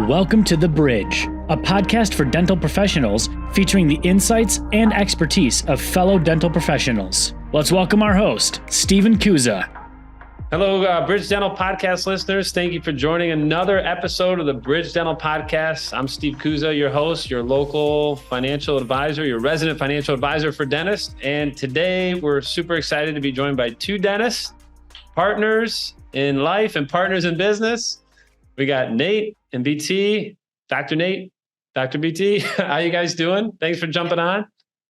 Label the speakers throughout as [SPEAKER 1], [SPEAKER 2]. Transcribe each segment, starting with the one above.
[SPEAKER 1] Welcome to The Bridge, a podcast for dental professionals featuring the insights and expertise of fellow dental professionals. Let's welcome our host, Stephen Kuza.
[SPEAKER 2] Hello, Bridge Dental Podcast listeners. Thank you for joining another episode of the Bridge Dental Podcast. I'm Steve Kuza, your host, your local financial advisor, your resident financial advisor for dentists. And today we're super excited to be joined by two dentists, partners in life and partners in business. We got Nate and BT, Dr. Nate, Dr. BT. How you guys doing? Thanks for jumping on.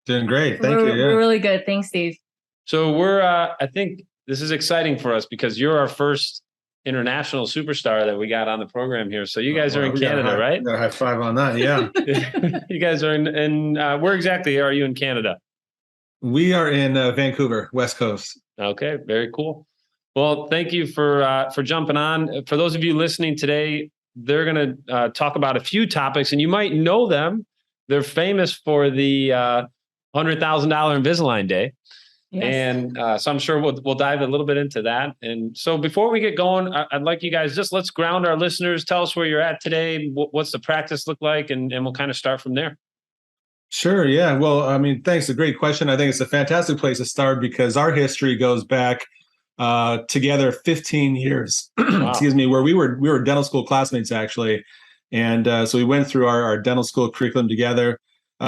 [SPEAKER 3] Doing great. Thank you.
[SPEAKER 4] We're really good. Thanks, Steve.
[SPEAKER 2] So I think this is exciting for us because you're our first international superstar that we got on the program here. So you guys are in Canada, right?
[SPEAKER 3] Got a high five on that. Yeah.
[SPEAKER 2] You guys are in where exactly are you in Canada?
[SPEAKER 3] We are in Vancouver, West Coast.
[SPEAKER 2] Okay, very cool. Well, thank you for jumping on. For those of you listening today, they're going to talk about a few topics, and you might know them. They're famous for the $100,000 Invisalign Day. Yes. And so I'm sure we'll dive a little bit into that. And so before we get going, I'd like you guys let's ground our listeners. Tell us where you're at today. What's the practice look like? And we'll kind of start from there.
[SPEAKER 3] Sure. Yeah. Well, I mean, thanks. A great question. I think it's a fantastic place to start because our history goes back together 15 years,
[SPEAKER 2] Wow.
[SPEAKER 3] Excuse me, where we were dental school classmates actually. And so we went through our dental school curriculum together. We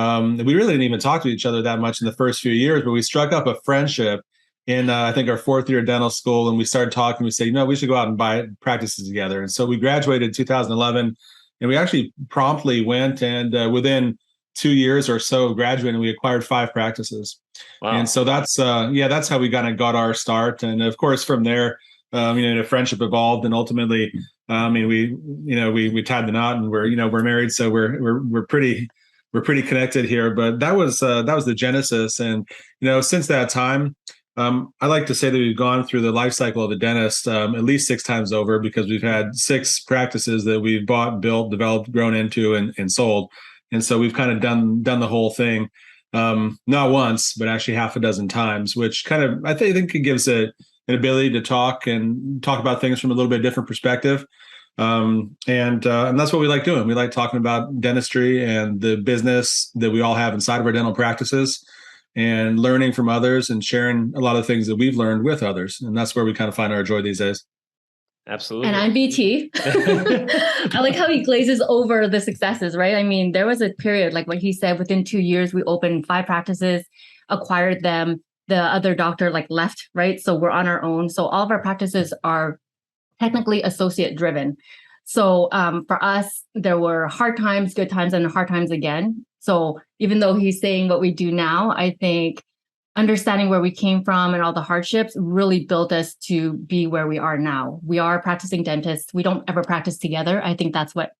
[SPEAKER 3] really didn't even talk to each other that much in the first few years, but we struck up a friendship in, I think, our fourth year of dental school. And we started talking. We said, we should go out and buy practices together. And so we graduated in 2011, and we actually promptly went and within 2 years or so of graduating, we acquired 5 practices. Wow. And so that's how we kind of got our start. And of course, from there, the friendship evolved, and ultimately, we tied the knot, and we're married. So we're pretty connected here, but that was the genesis. And, since that time, I like to say that we've gone through the life cycle of a dentist at least 6 times over, because we've had 6 practices that we've bought, built, developed, grown into, and sold. And so we've kind of done the whole thing, not once, but actually half a dozen times, which kind of, I think it gives an ability to talk about things from a little bit different perspective. And that's what we like doing. We like talking about dentistry and the business that we all have inside of our dental practices, and learning from others and sharing a lot of things that we've learned with others. And that's where we kind of find our joy these days.
[SPEAKER 2] Absolutely.
[SPEAKER 4] And I'm BT. I like how he glazes over the successes, right? I mean, there was a period, like what he said, within 2 years, we opened 5 practices, acquired them. The other doctor left, right? So we're on our own. So all of our practices are technically associate driven. So for us, there were hard times, good times, and hard times again. So even though he's saying what we do now, I think understanding where we came from and all the hardships really built us to be where we are now. We are practicing dentists. We don't ever practice together. I think that's what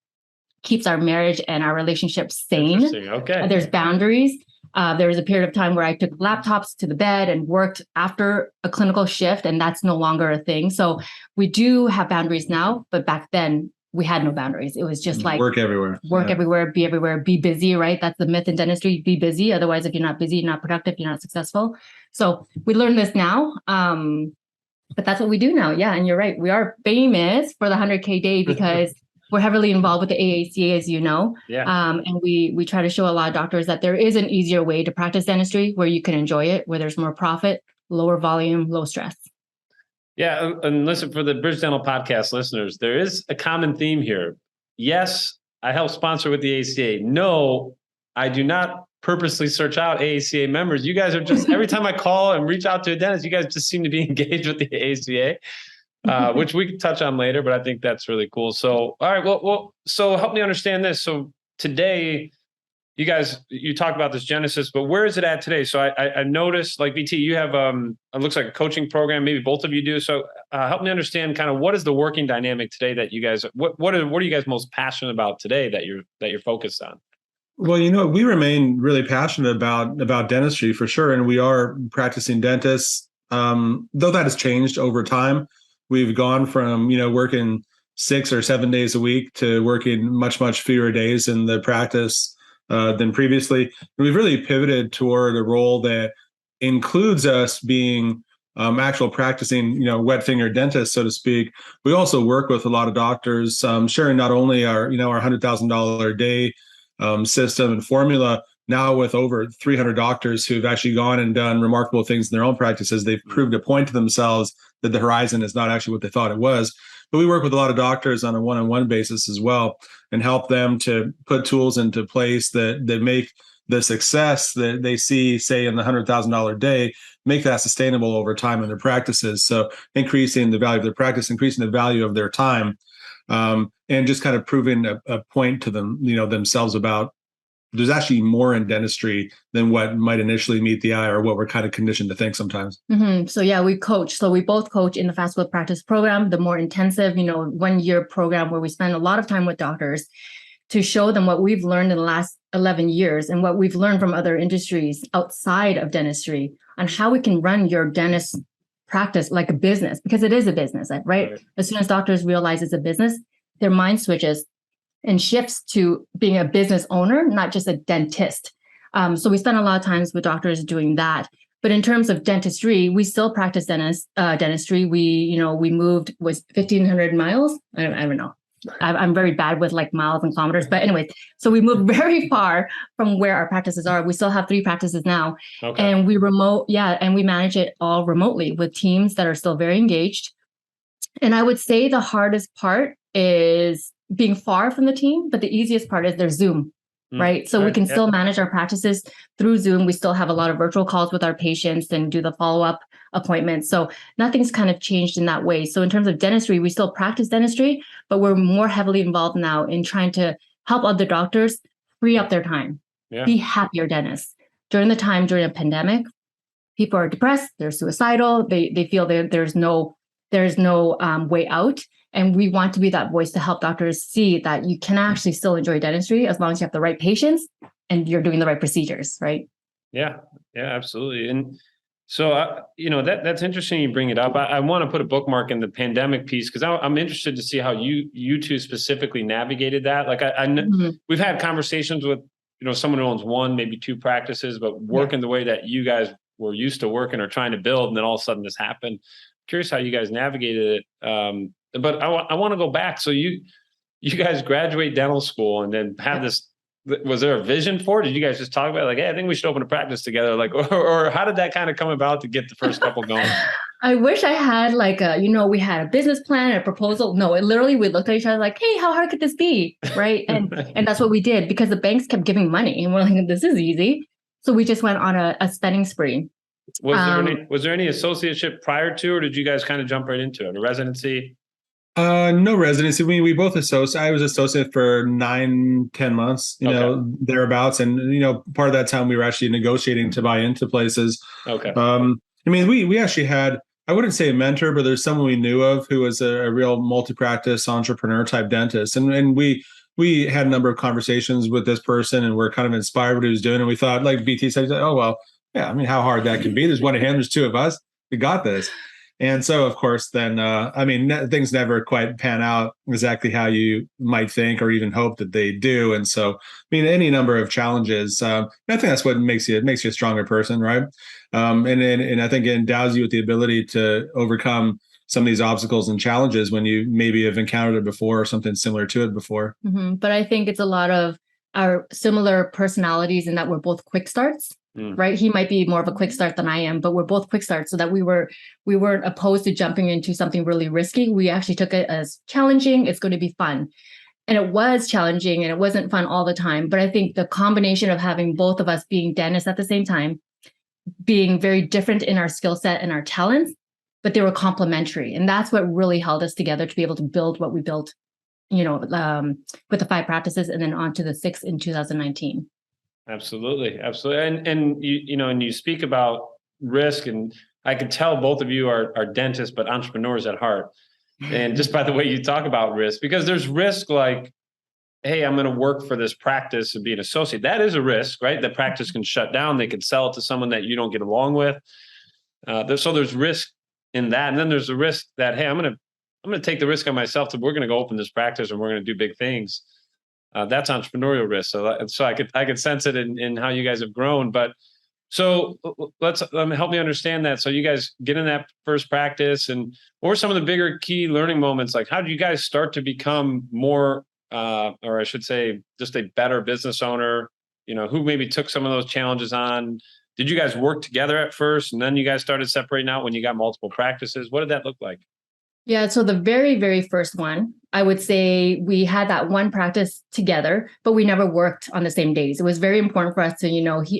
[SPEAKER 4] keeps our marriage and our relationship sane.
[SPEAKER 2] Okay.
[SPEAKER 4] There's boundaries. There was a period of time where I took laptops to the bed and worked after a clinical shift, and that's no longer a thing. So we do have boundaries now, but back then we had no boundaries. It was just like
[SPEAKER 3] work everywhere,
[SPEAKER 4] everywhere, be busy, right? That's the myth in dentistry, be busy. Otherwise, if you're not busy, you're not productive, you're not successful. So we learned this now, but that's what we do now. Yeah, and you're right. We are famous for the 100K day because we're heavily involved with the AACA, as you know.
[SPEAKER 2] Yeah.
[SPEAKER 4] And we try to show a lot of doctors that there is an easier way to practice dentistry where you can enjoy it, where there's more profit, lower volume, low stress.
[SPEAKER 2] Yeah. And listen, for the Bridge Dental Podcast listeners, there is a common theme here. Yes, I help sponsor with the AACA. No, I do not purposely search out AACA members. You guys are just, every time I call and reach out to a dentist, you guys just seem to be engaged with the AACA. Which we can touch on later, but I think that's really cool. So, all right, well, so help me understand this. So today, you talk about this genesis, but where is it at today? So I noticed, like BT, you have it looks like a coaching program. Maybe both of you do. So help me understand kind of what is the working dynamic today that you guys, what are you guys most passionate about today that you're focused on?
[SPEAKER 3] Well, we remain really passionate about dentistry for sure, and we are practicing dentists. Though that has changed over time. We've gone from, working 6 or 7 days a week to working much, much fewer days in the practice than previously. We've really pivoted toward a role that includes us being actual practicing, wet finger dentists, so to speak. We also work with a lot of doctors, sharing not only our $100,000 a day system and formula. Now with over 300 doctors who've actually gone and done remarkable things in their own practices, they've proved a point to themselves that the horizon is not actually what they thought it was. But we work with a lot of doctors on a one-on-one basis as well, and help them to put tools into place that make the success that they see, say, in the $100,000 day, make that sustainable over time in their practices. So increasing the value of their practice, increasing the value of their time, and just kind of proving a point to them, themselves about there's actually more in dentistry than what might initially meet the eye or what we're kind of conditioned to think sometimes.
[SPEAKER 4] Mm-hmm. So yeah, we coach. So we both coach in the fast growth practice program, the more intensive, 1 year program where we spend a lot of time with doctors to show them what we've learned in the last 11 years and what we've learned from other industries outside of dentistry on how we can run your dentist practice like a business, because it is a business, right? As soon as doctors realize it's a business, their mind switches and shifts to being a business owner, not just a dentist. So we spend a lot of times with doctors doing that. But in terms of dentistry, we still practice dentistry. We moved, was 1,500 miles. I don't know. I'm very bad with like miles and kilometers. But anyways, so we moved very far from where our practices are. We still have 3 practices now. Okay. And we manage it all remotely with teams that are still very engaged. And I would say the hardest part is being far from the team, but the easiest part is their Zoom, right? So we can still manage our practices through Zoom. We still have a lot of virtual calls with our patients and do the follow-up appointments. So nothing's kind of changed in that way. So in terms of dentistry, we still practice dentistry, but we're more heavily involved now in trying to help other doctors free up their time, be happier dentists. During a pandemic, people are depressed, they're suicidal, they feel there's no way out. And we want to be that voice to help doctors see that you can actually still enjoy dentistry as long as you have the right patients and you're doing the right procedures, right?
[SPEAKER 2] Yeah, absolutely. And so, that's interesting you bring it up. I want to put a bookmark in the pandemic piece because I'm interested to see how you two specifically navigated that. Like we've had conversations with, someone who owns 1, maybe 2 practices, but working the way that you guys were used to working or trying to build. And then all of a sudden this happened. Curious how you guys navigated it. But I want to go back. So you guys graduate dental school and then have this. Was there a vision for it? Did you guys just talk about it? Like, hey, I think we should open a practice together? Like, or how did that kind of come about to get the first couple going?
[SPEAKER 4] I wish I had like we had a business plan, a proposal. No, it literally, we looked at each other like, hey, how hard could this be? Right. And that's what we did because the banks kept giving money and we're like, this is easy. So we just went on a spending spree.
[SPEAKER 2] Was there any associateship prior to, or did you guys kind of jump right into it? A residency?
[SPEAKER 3] No residency. We both I was associate for 9-10 months, thereabouts. And, part of that time we were actually negotiating to buy into places. Okay. We actually had, I wouldn't say a mentor, but there's someone we knew of who was a real multi-practice entrepreneur type dentist. And we had a number of conversations with this person and we're kind of inspired what he was doing. And we thought, like BT said, oh, well, yeah, how hard that can be. There's one of him, there's 2 of us. We got this. And so, of course, then, things never quite pan out exactly how you might think or even hope that they do. And so, any number of challenges, I think that's what makes you a stronger person, right? And I think it endows you with the ability to overcome some of these obstacles and challenges when you maybe have encountered it before or something similar to it before.
[SPEAKER 4] Mm-hmm. But I think it's a lot of our similar personalities in that we're both quick starts. Right. He might be more of a quick start than I am, but we're both quick starts so that we weren't opposed to jumping into something really risky. We actually took it as challenging. It's going to be fun. And it was challenging and it wasn't fun all the time. But I think the combination of having both of us being dentists at the same time, being very different in our skill set and our talents, but they were complementary. And that's what really held us together to be able to build what we built, with the 5 practices and then on to the 6 in 2019.
[SPEAKER 2] Absolutely. And you speak about risk, and I can tell both of you are dentists, but entrepreneurs at heart. And just by the way you talk about risk, because there's risk like, hey, I'm going to work for this practice and be an associate. That is a risk, right? The practice can shut down. They can sell it to someone that you don't get along with. So there's risk in that. And then there's a risk that, hey, I'm going to take the risk on myself we're going to go open this practice and we're going to do big things. That's entrepreneurial risk. So I could sense it in how you guys have grown. But So let's help me understand that. So you guys get in that first practice, and what were some of the bigger key learning moments? Like, how did you guys start to become more, or I should say, just a better business owner? Who maybe took some of those challenges on? Did you guys work together at first, and then you guys started separating out when you got multiple practices? What did that look like?
[SPEAKER 4] Yeah. So the very, very first one, I would say we had that one practice together, but we never worked on the same days. It was very important for us to,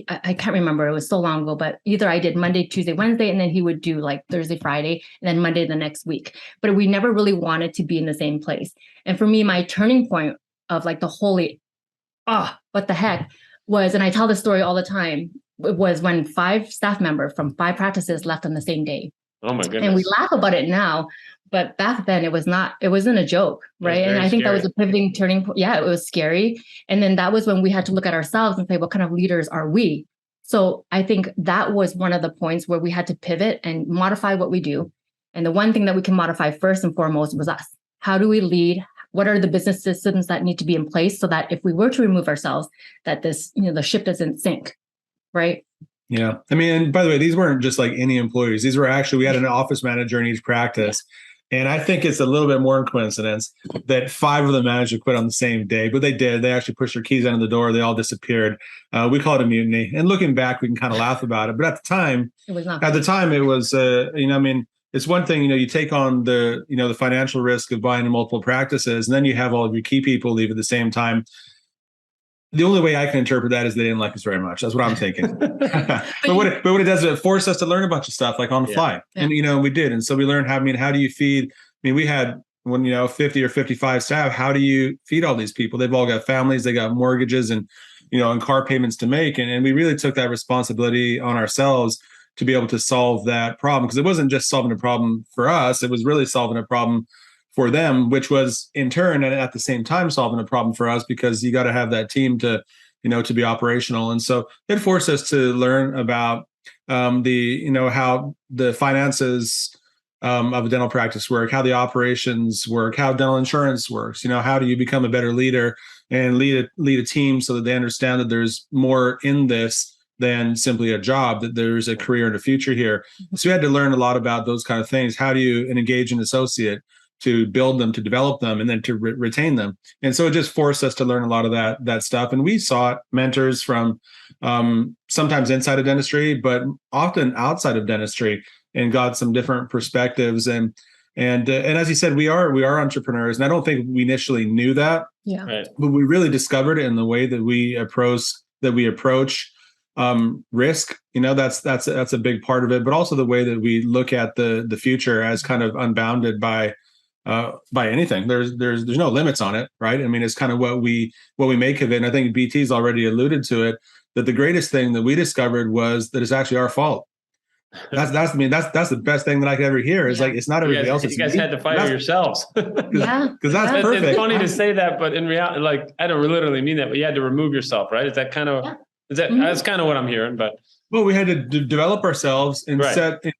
[SPEAKER 4] I can't remember, it was so long ago, but either I did Monday, Tuesday, Wednesday, and then he would do like Thursday, Friday, and then Monday the next week. But we never really wanted to be in the same place. And for me, my turning point of like the holy, what the heck was, and I tell this story all the time, it was when 5 staff members from 5 practices left on the same day.
[SPEAKER 2] Oh my goodness.
[SPEAKER 4] And we laugh about it now, but back then it wasn't a joke, right? And I think that was a pivoting turning point. Yeah, it was scary. And then that was when we had to look at ourselves and say, what kind of leaders are we? So I think that was one of the points where we had to pivot and modify what we do. And the one thing that we can modify first and foremost was us. How do we lead? What are the business systems that need to be in place so that if we were to remove ourselves, that this, the ship doesn't sink, right?
[SPEAKER 3] Yeah. I mean, and by the way, these weren't just like any employees. These were actually, we had an office manager in each practice. And I think it's a little bit more in coincidence that 5 of them managed to quit on the same day, but they did. They actually pushed their keys under the door. They all disappeared. We call it a mutiny. And looking back, we can kind of laugh about it. But at the time, it was, it's one thing, you take on the financial risk of buying multiple practices, and then you have all of your key people leave at the same time. The only way I can interpret that is they didn't like us very much. That's what I'm thinking. but what it does is it forced us to learn a bunch of stuff like on the fly. Yeah. And, we did. And so we learned how do you feed? We had 50 or 55 staff. How do you feed all these people? They've all got families, they got mortgages and, and car payments to make. And we really took that responsibility on ourselves to be able to solve that problem. Because it wasn't just solving a problem for us. It was really solving a problem for them, which was in turn and at the same time solving a problem for us, because you got to have that team to be operational. And so it forced us to learn about how the finances of a dental practice work, how the operations work, how dental insurance works. How do you become a better leader and lead a team so that they understand that there's more in this than simply a job, that there's a career and a future here. So we had to learn a lot about those kind of things. How do you engage an associate to build them, to develop them, and then to retain them? And so it just forced us to learn a lot of that stuff. And we sought mentors from sometimes inside of dentistry, but often outside of dentistry, and got some different perspectives. And as you said, we are entrepreneurs, and I don't think we initially knew that.
[SPEAKER 4] Yeah.
[SPEAKER 2] Right.
[SPEAKER 3] But we really discovered it in the way that we approach risk. That's a big part of it, but also the way that we look at the future as kind of unbounded by anything. There's no limits on it, right? It's kind of what we make of it. And I think BT's already alluded to it, that the greatest thing that we discovered was that it's actually our fault. That's the best thing that I could ever hear. Is like, it's not everybody else.
[SPEAKER 2] You guys had to fire yourselves.
[SPEAKER 4] Yeah,
[SPEAKER 3] because that's perfect.
[SPEAKER 2] It's funny to say that, but in reality, like, I don't literally mean that, but you had to remove yourself, right? Is that kind of that's kind of what I'm hearing? But
[SPEAKER 3] well, we had to develop ourselves and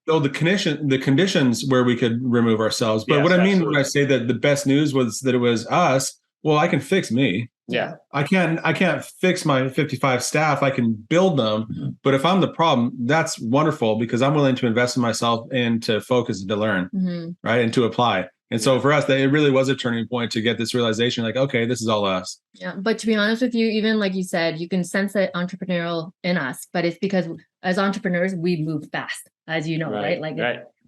[SPEAKER 3] build the conditions where we could remove ourselves. But what I mean when I say that the best news was that it was us, well, I can fix me.
[SPEAKER 2] Yeah.
[SPEAKER 3] I can't fix my 55 staff. I can build them. But if I'm the problem, that's wonderful, because I'm willing to invest in myself and to focus and to learn, right? And to apply. And so for us, it really was a turning point to get this realization, like, okay, this is all us.
[SPEAKER 4] Yeah. But to be honest with you, even like you said, you can sense that entrepreneurial in us, but it's because as entrepreneurs, we move fast, as you know, right? Like we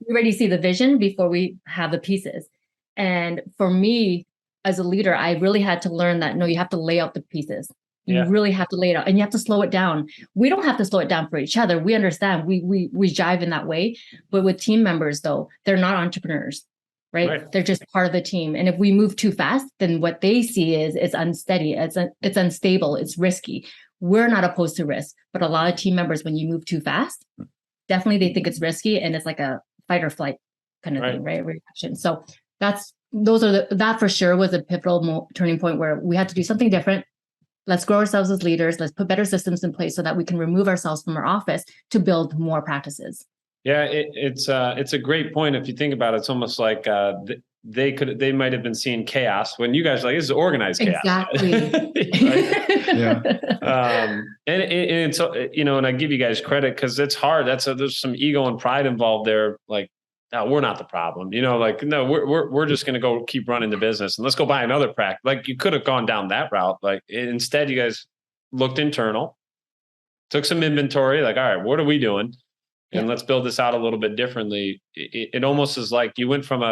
[SPEAKER 4] already see the vision before we have the pieces. And for me, as a leader, I really had to learn that, no, you have to lay out the pieces. You really have to lay it out, and you have to slow it down. We don't have to slow it down for each other. We understand, we jive in that way. But with team members, though, they're not entrepreneurs. Right? They're just part of the team. And if we move too fast, then what they see is it's unsteady, it's unstable, it's risky. We're not opposed to risk, but a lot of team members, when you move too fast, definitely they think it's risky, and it's like a fight or flight kind of thing, right? Reaction. So that for sure was a pivotal turning point where we had to do something different. Let's grow ourselves as leaders. Let's put better systems in place so that we can remove ourselves from our office to build more practices.
[SPEAKER 2] Yeah, it's a great point. If you think about it, it's almost like they might have been seeing chaos when you guys are like, this is organized chaos.
[SPEAKER 4] Exactly.
[SPEAKER 3] Yeah.
[SPEAKER 2] And so, and I give you guys credit because it's hard. There's some ego and pride involved there. Like, no, we're not the problem. Like, no, we're just going to go keep running the business and let's go buy another practice. Like, you could have gone down that route. Like, instead, you guys looked internal, took some inventory. Like, all right, what are we doing? And let's build this out a little bit differently. It almost is like you went from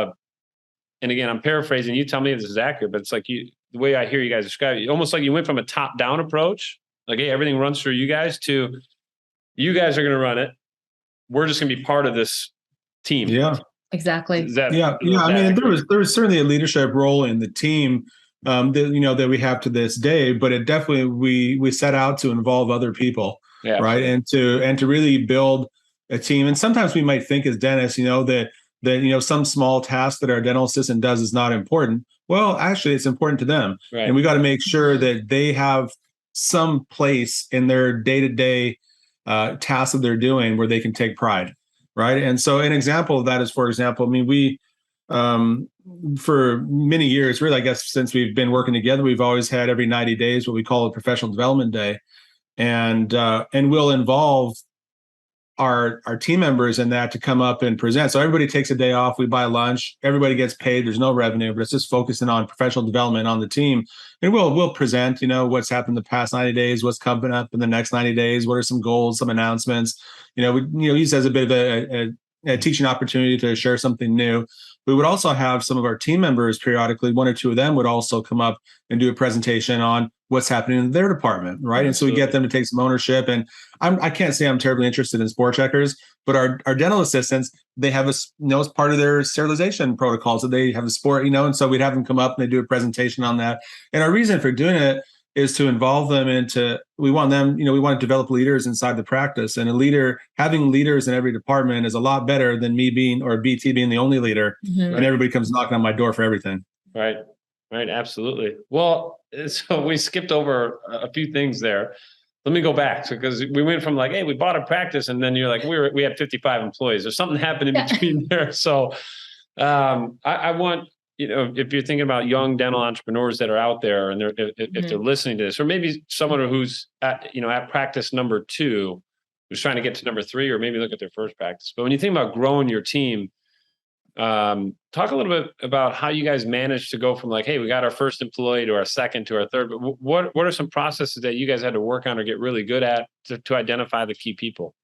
[SPEAKER 2] and again, I'm paraphrasing, you tell me if this is accurate, but it's like the way I hear you guys describe it, almost like you went from a top down approach, like, hey, everything runs through you guys, to you guys are going to run it. We're just going to be part of this team.
[SPEAKER 3] Yeah,
[SPEAKER 4] exactly.
[SPEAKER 3] I mean, there was certainly a leadership role in the team that we have to this day, but it definitely, we set out to involve other people, right? And to really build a team. And sometimes we might think as dentists, that some small task that our dental assistant does is not important. Well, actually, it's important to them. Right. And we got to make sure that they have some place in their day-to-day tasks that they're doing where they can take pride, right? And so an example of that is, for example, I mean, we, for many years, really, I guess, since we've been working together, we've always had every 90 days what we call a professional development day. And we'll involve our team members in that to come up and present. So everybody takes a day off. We buy lunch. Everybody gets paid. There's no revenue, but it's just focusing on professional development on the team. And we'll present, what's happened the past 90 days, what's coming up in the next 90 days, what are some goals, some announcements. We use it as a bit of a teaching opportunity to share something new. We would also have some of our team members periodically, one or two of them would also come up and do a presentation on what's happening in their department, right? Absolutely. And so we get them to take some ownership. And I can't say I'm terribly interested in sport checkers, but our dental assistants, they have as part of their sterilization protocols that they have a sport, and so we'd have them come up and they do a presentation on that. And our reason for doing it is to involve them we want to develop leaders inside the practice. And having leaders in every department is a lot better than me being, or BT being the only leader, and everybody comes knocking on my door for everything.
[SPEAKER 2] Right. Absolutely. Well, so we skipped over a few things there. Let me go back. Because we went from like, hey, we bought a practice, and then you're like, we had 55 employees. There's something happened in between there. So I want, if you're thinking about young dental entrepreneurs that are out there, and if they're listening to this, or maybe someone who's at practice number 2, who's trying to get to number 3, or maybe look at their first practice. But when you think about growing your team, talk a little bit about how you guys managed to go from like, hey, we got our first employee to our second to our third. But what are some processes that you guys had to work on or get really good at to identify the key people?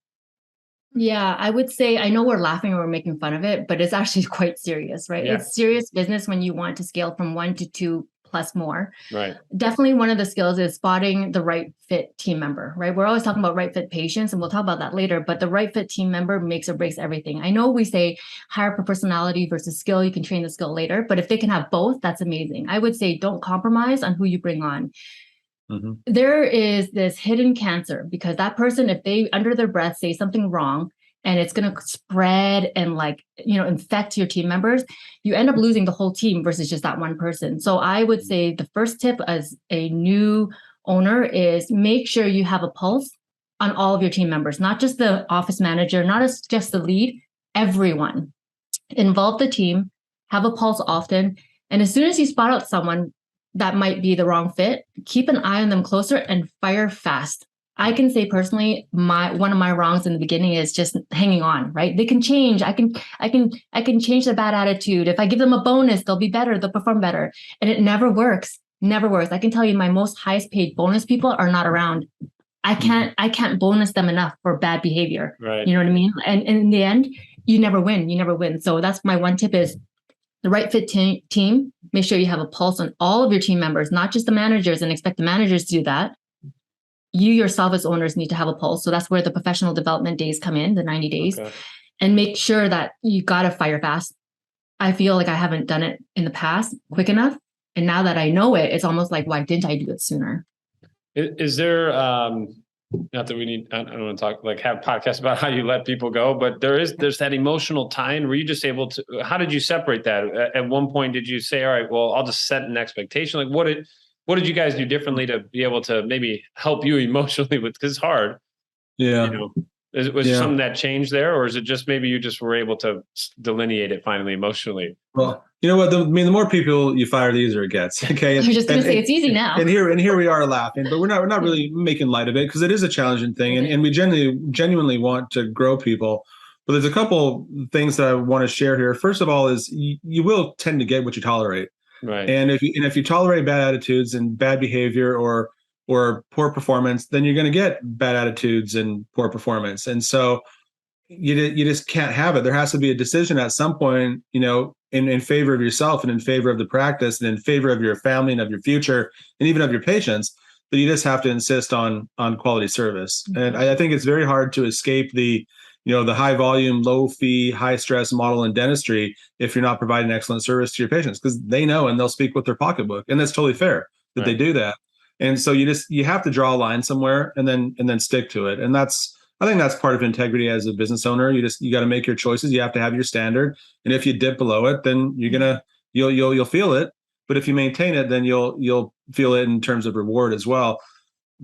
[SPEAKER 4] Yeah, I would say, I know we're laughing or we're making fun of it, but it's actually quite serious, right? Yeah. It's serious business when you want to scale from 1 to 2 plus more.
[SPEAKER 2] Right.
[SPEAKER 4] Definitely one of the skills is spotting the right fit team member, right? We're always talking about right fit patients, and we'll talk about that later, but the right fit team member makes or breaks everything. I know we say hire for personality versus skill. You can train the skill later, but if they can have both, that's amazing. I would say don't compromise on who you bring on. Mm-hmm. There is this hidden cancer, because that person, if they under their breath say something wrong, and it's going to spread and infect your team members, you end up losing the whole team versus just that one person. So I would say the first tip as a new owner is make sure you have a pulse on all of your team members, not just the office manager, not just the lead, everyone. Involve the team, have a pulse often. And as soon as you spot out someone that might be the wrong fit, keep an eye on them closer and fire fast. I can say personally, one of my wrongs in the beginning is just hanging on, right? They can change. I can change their bad attitude. If I give them a bonus, they'll be better. They'll perform better. And it never works. Never works. I can tell you my most highest paid bonus people are not around. I can't bonus them enough for bad behavior.
[SPEAKER 2] Right.
[SPEAKER 4] You know what I mean? And in the end, you never win. So that's my one tip is the right fit team. Make sure you have a pulse on all of your team members, not just the managers, and expect the managers to do that. You yourself as owners need to have a pulse. So that's where the professional development days come in, the 90 days, and make sure that you got to fire fast. I feel like I haven't done it in the past quick enough. And now that I know it, it's almost like, why didn't I do it sooner?
[SPEAKER 2] Is there, not that we need, I don't want to talk, like have podcasts about how you let people go, but there's that emotional tie-in. Were you just able to, how did you separate that? At one point, did you say, all right, well, I'll just set an expectation? Like what did you guys do differently to be able to maybe help you emotionally with, because it's hard.
[SPEAKER 3] Yeah.
[SPEAKER 2] Was something that changed there, or is it just maybe you just were able to delineate it finally emotionally?
[SPEAKER 3] Well, You know what? The more people you fire, the easier it gets. Okay.
[SPEAKER 4] I was just going to say it's easy now.
[SPEAKER 3] And here we are laughing, but we're not really making light of it because it is a challenging thing, and we genuinely want to grow people. But there's a couple things that I want to share here. First of all, is you will tend to get what you tolerate,
[SPEAKER 2] right?
[SPEAKER 3] And if you tolerate bad attitudes and bad behavior or poor performance, then you're going to get bad attitudes and poor performance. And so you just can't have it. There has to be a decision at some point, in favor of yourself and in favor of the practice and in favor of your family and of your future and even of your patients, that you just have to insist on quality service. Mm-hmm. And I think it's very hard to escape the high volume, low fee, high stress model in dentistry if you're not providing excellent service to your patients, because they know and they'll speak with their pocketbook. And that's totally fair that they do that. And so you have to draw a line somewhere and then stick to it. And I think that's part of integrity as a business owner. You got to make your choices. You have to have your standard. And if you dip below it, then you'll feel it. But if you maintain it, then you'll feel it in terms of reward as well.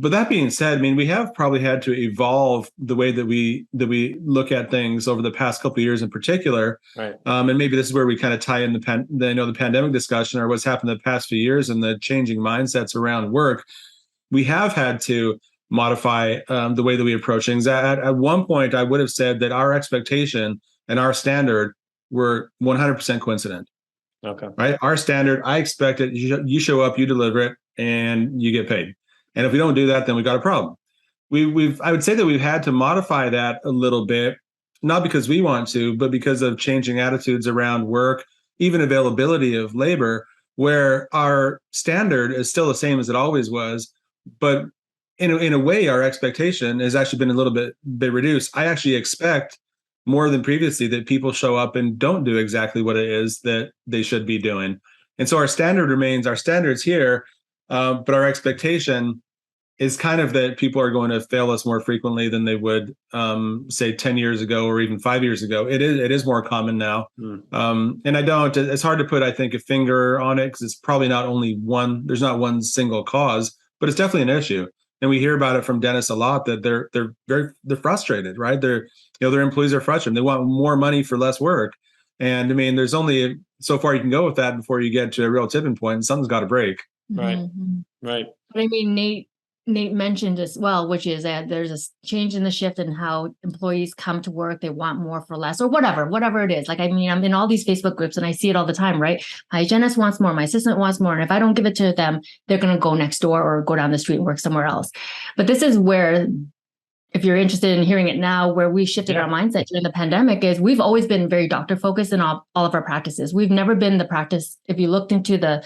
[SPEAKER 3] But that being said, I mean, we have probably had to evolve the way that we look at things over the past couple of years in particular.
[SPEAKER 2] Right.
[SPEAKER 3] And maybe this is where we kind of tie in the pandemic discussion or what's happened the past few years and the changing mindsets around work. We have had to modify the way that we approach things. At one point, I would have said that our expectation and our standard were 100% coincident.
[SPEAKER 2] Okay.
[SPEAKER 3] Right. Our standard, I expect it. You show up, you deliver it, and you get paid. And if we don't do that, then we've got a problem. I would say that we've had to modify that a little bit, not because we want to, but because of changing attitudes around work, even availability of labor, where our standard is still the same as it always was. But in a way, our expectation has actually been a little bit reduced. I actually expect more than previously that people show up and don't do exactly what it is that they should be doing. And so our standard remains, our standards here, but our expectation is kind of that people are going to fail us more frequently than they would, say, 10 years ago or even 5 years ago. It is more common now. And it's hard to put, I think, a finger on it because it's probably not only one, there's not one single cause, but it's definitely an issue. And we hear about it from dentists a lot that they're frustrated, right? Their employees are frustrated. They want more money for less work. And I mean, there's only so far you can go with that before you get to a real tipping point and something's got to break.
[SPEAKER 2] Right.
[SPEAKER 4] Mm-hmm.
[SPEAKER 2] Right.
[SPEAKER 4] But I mean, Nate mentioned as well, which is that there's a change in the shift in how employees come to work. They want more for less or whatever it is. Like, I mean, I'm in all these Facebook groups and I see it all the time, right? My hygienist wants more, my assistant wants more. And if I don't give it to them, they're going to go next door or go down the street and work somewhere else. But this is where, if you're interested in hearing it now, where we shifted our mindset during the pandemic is we've always been very doctor focused in all of our practices. We've never been the practice. If you looked into the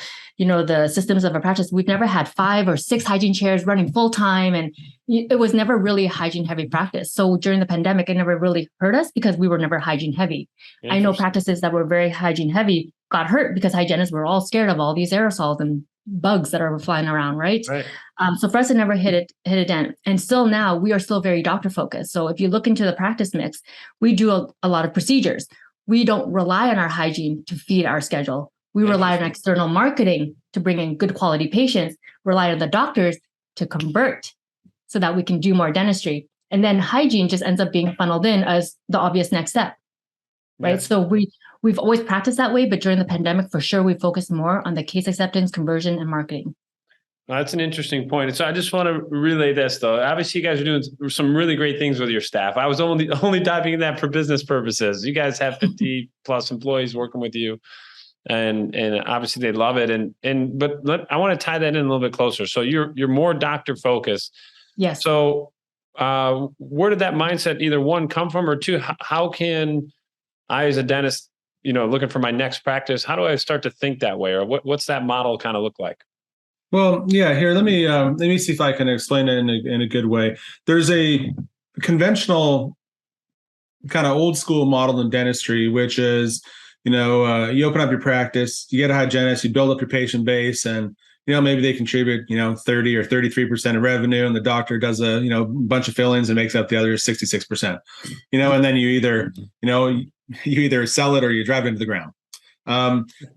[SPEAKER 4] systems of a practice, we've never had 5 or 6 hygiene chairs running full time. And it was never really a hygiene heavy practice. So during the pandemic, it never really hurt us because we were never hygiene heavy. I know practices that were very hygiene heavy got hurt because hygienists were all scared of all these aerosols and bugs that are flying around, right? So for us, it never hit a dent. And still now, we are still very doctor focused. So if you look into the practice mix, we do a lot of procedures. We don't rely on our hygiene to feed our schedule. We rely on external marketing to bring in good quality patients, rely on the doctors to convert so that we can do more dentistry. And then hygiene just ends up being funneled in as the obvious next step, right? So we've always practiced that way, but during the pandemic, for sure, we focused more on the case acceptance, conversion, and marketing.
[SPEAKER 2] Well, that's an interesting point. So I just want to relay this, though. Obviously, you guys are doing some really great things with your staff. I was only diving in that for business purposes. You guys have 50 plus employees working with you, and obviously they love it. But I want to tie that in a little bit closer. So you're more doctor focused.
[SPEAKER 4] Yes.
[SPEAKER 2] So where did that mindset either one come from, or two, how can I, as a dentist, looking for my next practice, how do I start to think that way, or what's that model kind of look like?
[SPEAKER 3] Well, yeah, here, let me see if I can explain it in a good way. There's a conventional kind of old school model in dentistry, which is, you open up your practice, you get a hygienist, you build up your patient base, and, maybe they contribute, 30 or 33% of revenue, and the doctor does a, bunch of fillings and makes up the other 66%, and then you either sell it or you drive it into the ground.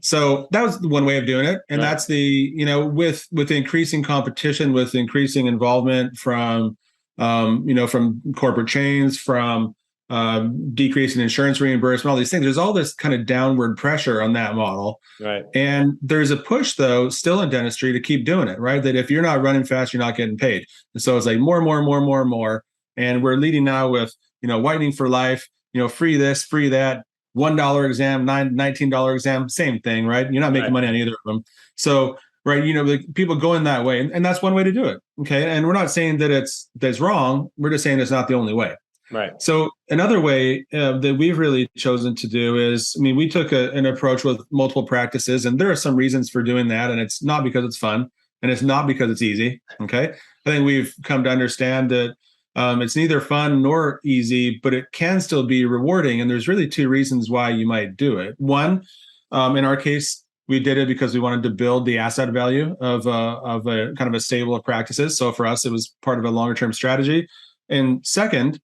[SPEAKER 3] So that was one way of doing it. And that's with increasing competition, with increasing involvement from corporate chains, from decrease in insurance reimbursement, all these things. There's all this kind of downward pressure on that model.
[SPEAKER 2] Right.
[SPEAKER 3] And there's a push, though, still in dentistry to keep doing it, right? That if you're not running fast, you're not getting paid. And so it's like more. And we're leading now with, whitening for life, free this, free that, $1 exam, $19 exam, same thing, right? You're not making money on either of them. So, right, people going that way. And that's one way to do it. Okay. And we're not saying that that's wrong. We're just saying it's not the only way.
[SPEAKER 2] Right.
[SPEAKER 3] So another way that we've really chosen to do is, we took an approach with multiple practices, and there are some reasons for doing that. And it's not because it's fun, and it's not because it's easy. Okay. I think we've come to understand that it's neither fun nor easy, but it can still be rewarding. And there's really two reasons why you might do it. One, in our case, we did it because we wanted to build the asset value of a kind of a stable of practices. So for us, it was part of a longer term strategy. And second,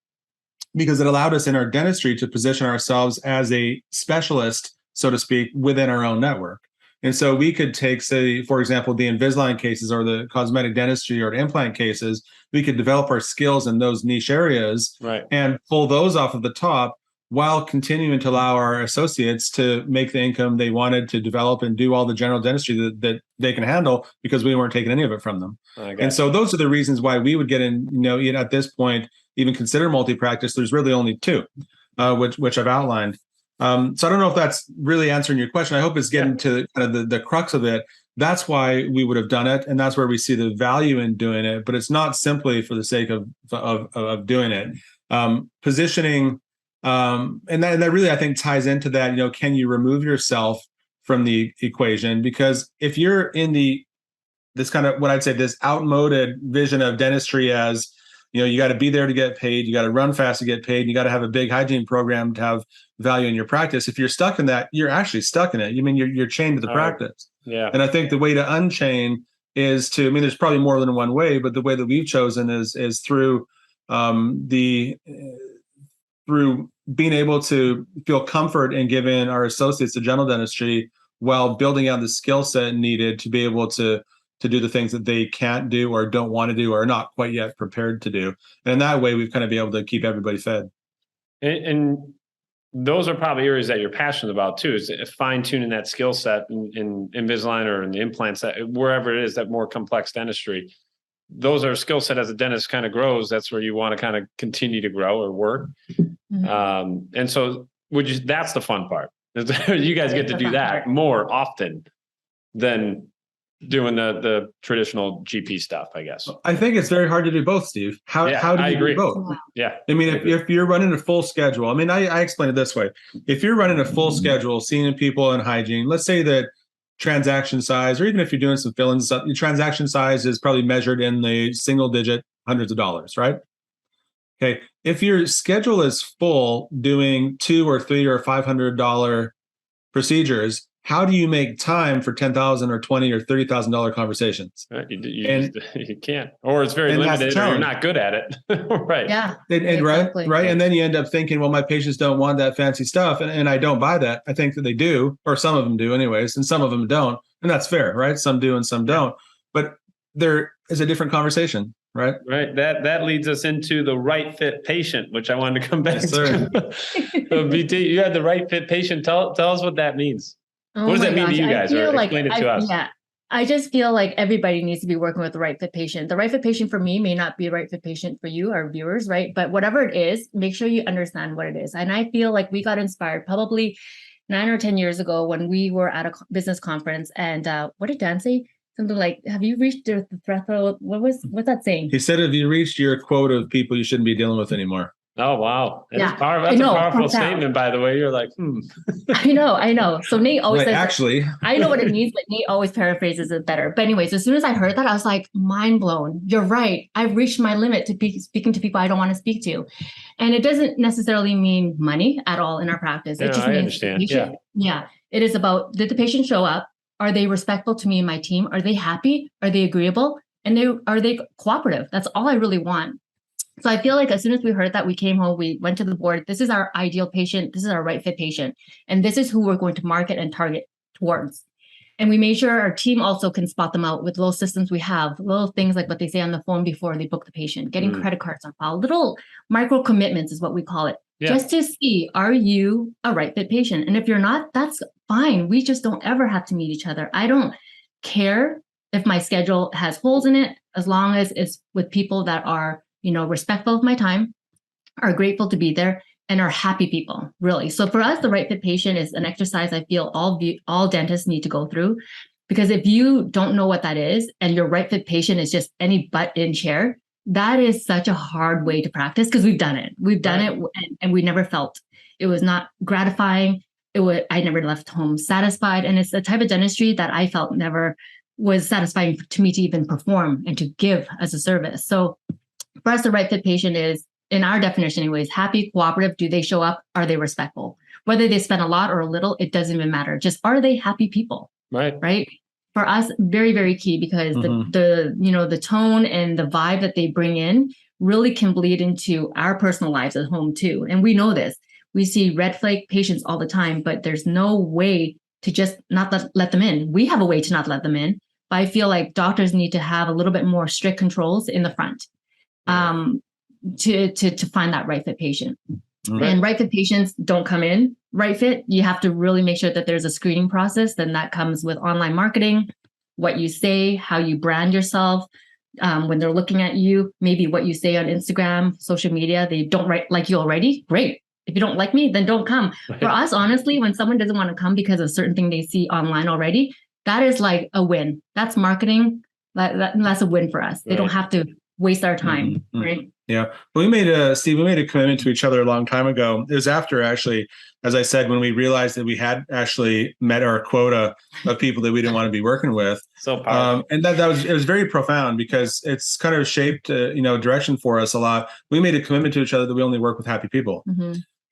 [SPEAKER 3] because it allowed us in our dentistry to position ourselves as a specialist, so to speak, within our own network. And so we could take, say, for example, the Invisalign cases or the cosmetic dentistry or implant cases, we could develop our skills in those niche areas,
[SPEAKER 2] right,
[SPEAKER 3] and pull those off of the top while continuing to allow our associates to make the income they wanted to develop and do all the general dentistry that they can handle, because we weren't taking any of it from them. And so those are the reasons why we would get in, at this point, even consider multi-practice. There's really only two, which I've outlined. So I don't know if that's really answering your question. I hope it's getting to kind of the crux of it. That's why we would have done it, and that's where we see the value in doing it. But it's not simply for the sake of doing it. Positioning, and that really, I think, ties into that. Can you remove yourself from the equation? Because if you're in this kind of, what I'd say, this outmoded vision of dentistry as, you got to be there to get paid, you got to run fast to get paid, you got to have a big hygiene program to have value in your practice. If you're stuck in that, you're actually stuck in it. You're chained to the practice.
[SPEAKER 2] Yeah.
[SPEAKER 3] And I think the way to unchain is to, there's probably more than one way, but the way that we've chosen is through through being able to feel comfort in giving our associates the general dentistry while building out the skill set needed to be able to do the things that they can't do or don't want to do or are not quite yet prepared to do. And in that way, we've kind of been able to keep everybody fed.
[SPEAKER 2] And those are probably areas that you're passionate about too, is fine tuning that skill set in Invisalign or in the implants, that wherever it is, that more complex dentistry. Those are skill set as a dentist kind of grows. That's where you want to kind of continue to grow or work. Mm-hmm. And so that's the fun part. You guys get to do that more often than doing the traditional GP stuff, I guess.
[SPEAKER 3] I think it's very hard to do both, Steve. How do you do both?
[SPEAKER 2] Yeah.
[SPEAKER 3] If you're running a full schedule, I explain it this way. If you're running a full schedule, seeing people in hygiene, let's say that transaction size, or even if you're doing some fill-ins, stuff, your transaction size is probably measured in the single digit hundreds of dollars, right? Okay. If your schedule is full doing $200 or $300 or $500 procedures, how do you make time for $10,000 or $20,000 or $30,000 conversations?
[SPEAKER 2] You can't, or it's very limited, or you're not good at it. Right.
[SPEAKER 4] Yeah.
[SPEAKER 3] Exactly. Right. And then you end up thinking, well, my patients don't want that fancy stuff. And I don't buy that. I think that they do, or some of them do anyways, and some of them don't. And that's fair, right? Some do and some don't. But there is a different conversation, right?
[SPEAKER 2] Right. That leads us into the right fit patient, which I wanted to come back to. So BT, you had the right fit patient. Tell us what that means. What does that mean to you guys? Or explain it to us.
[SPEAKER 4] Yeah, I just feel like everybody needs to be working with the right fit patient. The right fit patient for me may not be a right fit patient for you, our viewers, right? But whatever it is, make sure you understand what it is. And I feel like we got inspired probably 9 or 10 years ago when we were at a business conference. And what did Dan say? Something like, have you reached the threshold? What's that saying?
[SPEAKER 3] He said, have you reached your quota of people you shouldn't be dealing with anymore?
[SPEAKER 2] Oh, wow. That's a powerful statement, by the way. You're like,
[SPEAKER 4] I know. So Nate always says,
[SPEAKER 3] actually,
[SPEAKER 4] I know what it means, but Nate always paraphrases it better. But anyways, as soon as I heard that, I was like, mind blown. You're right. I've reached my limit to be speaking to people I don't want to speak to. And it doesn't necessarily mean money at all in our practice. It just means patient. Yeah. It is about, did the patient show up? Are they respectful to me and my team? Are they happy? Are they agreeable? And are they cooperative? That's all I really want. So I feel like as soon as we heard that, we came home, we went to the board. This is our ideal patient. This is our right fit patient. And this is who we're going to market and target towards. And we made sure our team also can spot them out with little systems we have, little things like what they say on the phone before they book the patient, getting credit cards on file, little micro commitments is what we call it. just to see, are you a right fit patient? And if you're not, that's fine. We just don't ever have to meet each other. I don't care if my schedule has holes in it, as long as it's with people that are, respectful of my time, are grateful to be there, and are happy people, really. So for us, the right fit patient is an exercise I feel all dentists need to go through, because if you don't know what that is and your right fit patient is just any butt in chair, that is such a hard way to practice, because we've done it. We've done it, and we never felt it was not gratifying. I never left home satisfied. And it's the type of dentistry that I felt never was satisfying to me to even perform and to give as a service. So for us, the right fit patient is, in our definition anyways, happy, cooperative. Do they show up? Are they respectful? Whether they spend a lot or a little, it doesn't even matter. Just, are they happy people? Right. For us, very, very key, because the tone and the vibe that they bring in really can bleed into our personal lives at home too. And we know this. We see red flag patients all the time, but there's no way to just not let them in. We have a way to not let them in, but I feel like doctors need to have a little bit more strict controls in the front. To find that right fit patient. And right fit patients don't come in right fit. You have to really make sure that there's a screening process. Then that comes with online marketing, what you say, how you brand yourself. When they're looking at you, maybe what you say on Instagram, social media, they don't like you already. Great. If you don't like me, then don't come. For us, honestly, when someone doesn't want to come because of a certain thing they see online already, that is like a win. That's marketing. That's a win for us. They don't have to waste our time, right?
[SPEAKER 3] Yeah. Well, Steve, we made a commitment to each other a long time ago. It was after, actually, as I said, when we realized that we had actually met our quota of people that we didn't want to be working with.
[SPEAKER 2] So powerful.
[SPEAKER 3] And it was very profound, because it's kind of shaped, direction for us a lot. We made a commitment to each other that we only work with happy people.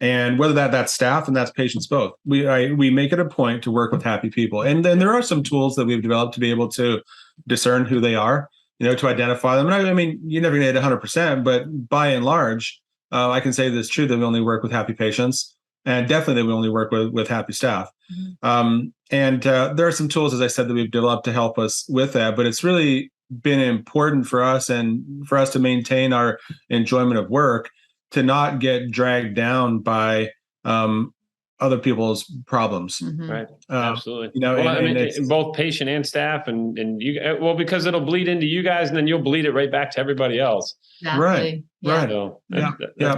[SPEAKER 3] And whether that's staff and that's patients, both, we make it a point to work with happy people. And then there are some tools that we've developed to be able to discern who they are, to identify them. And I mean, you never get 100%, but by and large, I can say that it's true that we only work with happy patients, and definitely that we only work with happy staff. And there are some tools, as I said, that we've developed to help us with that. But it's really been important for us, and for us to maintain our enjoyment of work, to not get dragged down by other people's problems.
[SPEAKER 2] Right. Absolutely.
[SPEAKER 3] Both
[SPEAKER 2] patient and staff, and you, because it'll bleed into you guys, and then you'll bleed it right back to everybody else.
[SPEAKER 4] Exactly.
[SPEAKER 3] Right.
[SPEAKER 2] So
[SPEAKER 3] And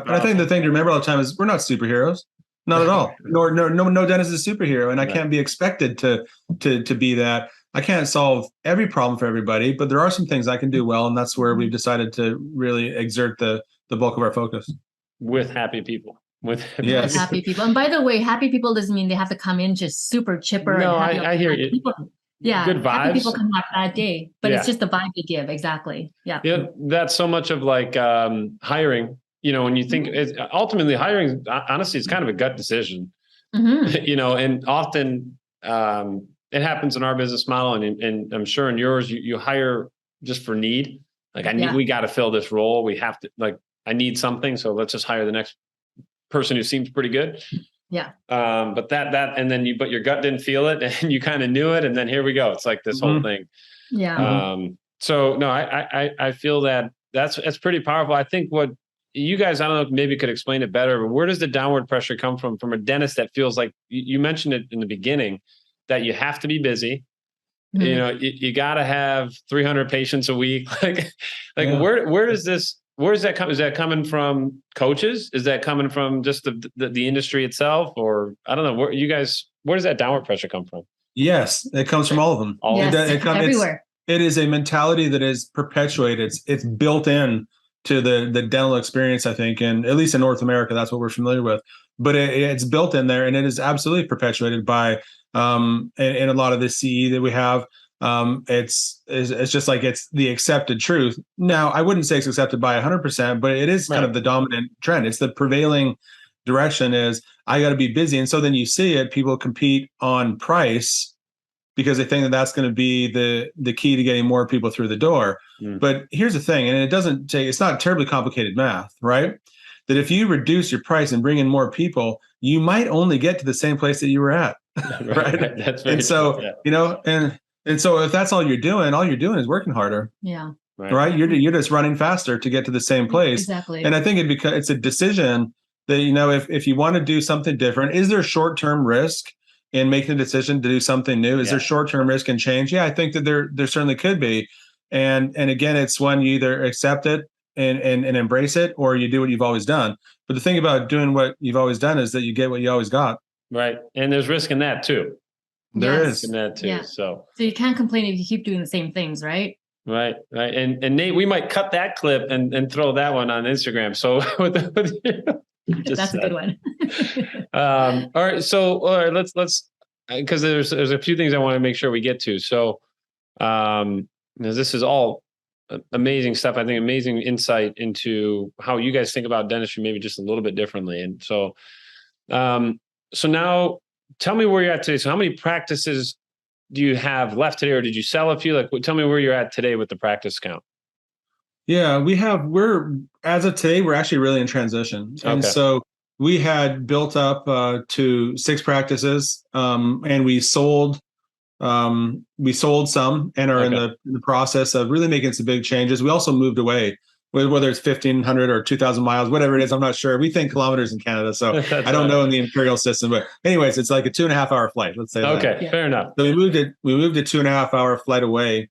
[SPEAKER 3] I think the thing to remember all the time is we're not superheroes. Not at all. No dentist is a superhero, and I can't be expected to be that. I can't solve every problem for everybody, but there are some things I can do well, and that's where we've decided to really exert the bulk of our focus.
[SPEAKER 2] With happy people. With
[SPEAKER 4] happy people. And by the way, happy people doesn't mean they have to come in just super chipper.
[SPEAKER 2] No,
[SPEAKER 4] and
[SPEAKER 2] I hear you.
[SPEAKER 4] People,
[SPEAKER 2] good vibes.
[SPEAKER 4] Happy people can have a bad day, but it's just the vibe they give. Exactly. Yeah.
[SPEAKER 2] That's so much of like hiring. When you think ultimately hiring, honestly, it's kind of a gut decision. And often it happens in our business model, and I'm sure in yours, you hire just for need. Like we got to fill this role. We have to, I need something, so let's just hire the next person who seems pretty good.
[SPEAKER 4] Yeah.
[SPEAKER 2] But but your gut didn't feel it, and you kind of knew it, and then here we go. It's like this whole thing.
[SPEAKER 4] Yeah.
[SPEAKER 2] So no, I feel that's pretty powerful. I think what you guys, I don't know if maybe could explain it better, but where does the downward pressure come from a dentist that feels like, you mentioned it in the beginning, that you have to be busy. You got to have 300 patients a week. Where does that come? Is that coming from coaches? Is that coming from just the industry itself? Or I don't know, where does that downward pressure come from?
[SPEAKER 3] Yes, it comes from all of them.
[SPEAKER 4] Everywhere.
[SPEAKER 3] It is a mentality that is perpetuated. It's built in to the dental experience, I think, and at least in North America, that's what we're familiar with. But it's built in there, and it is absolutely perpetuated by in a lot of the CE that we have. It's just like it's the accepted truth. Now, I wouldn't say it's accepted by 100%, but it is kind of the dominant trend. It's the prevailing direction is I got to be busy. And so then you see it, people compete on price because they think that that's going to be the key to getting more people through the door. But here's the thing, and it's not terribly complicated math, right? That if you reduce your price and bring in more people, you might only get to the same place that you were at. Right.
[SPEAKER 2] That's very
[SPEAKER 3] and so,
[SPEAKER 2] true,
[SPEAKER 3] and so if that's all you're doing is working harder.
[SPEAKER 4] Yeah.
[SPEAKER 3] Right. You're just running faster to get to the same place.
[SPEAKER 4] Exactly.
[SPEAKER 3] And I think it's a decision that, if you want to do something different, is there short-term risk in making a decision to do something new? Is there short-term risk in change? Yeah, I think that there certainly could be. And again, it's when you either accept it and embrace it, or you do what you've always done. But the thing about doing what you've always done is that you get what you always got.
[SPEAKER 2] Right. And there's risk in that too.
[SPEAKER 3] There is.
[SPEAKER 2] In that too.
[SPEAKER 4] Yeah.
[SPEAKER 2] So
[SPEAKER 4] you can't complain if you keep doing the same things, right?
[SPEAKER 2] Right. And Nate, we might cut that clip and throw that one on Instagram. So
[SPEAKER 4] That's a good one.
[SPEAKER 2] All right. So let's because there's a few things I want to make sure we get to. So this is all amazing stuff. I think amazing insight into how you guys think about dentistry, maybe just a little bit differently. And so so now tell me where you're at today. So how many practices do you have left today, or did you sell a few? Like, tell me where you're at today with the practice count.
[SPEAKER 3] Yeah, as of today, we're actually really in transition. And so we had built up to 6 practices, and we sold some and are in the process of really making some big changes. We also moved away, whether it's 1,500 or 2,000 miles, whatever it is, I'm not sure. We think kilometers in Canada, so I don't know in the imperial system. But anyways, it's like a 2.5-hour flight. Let's say that.
[SPEAKER 2] Okay, fair enough.
[SPEAKER 3] So we moved a 2.5-hour flight away,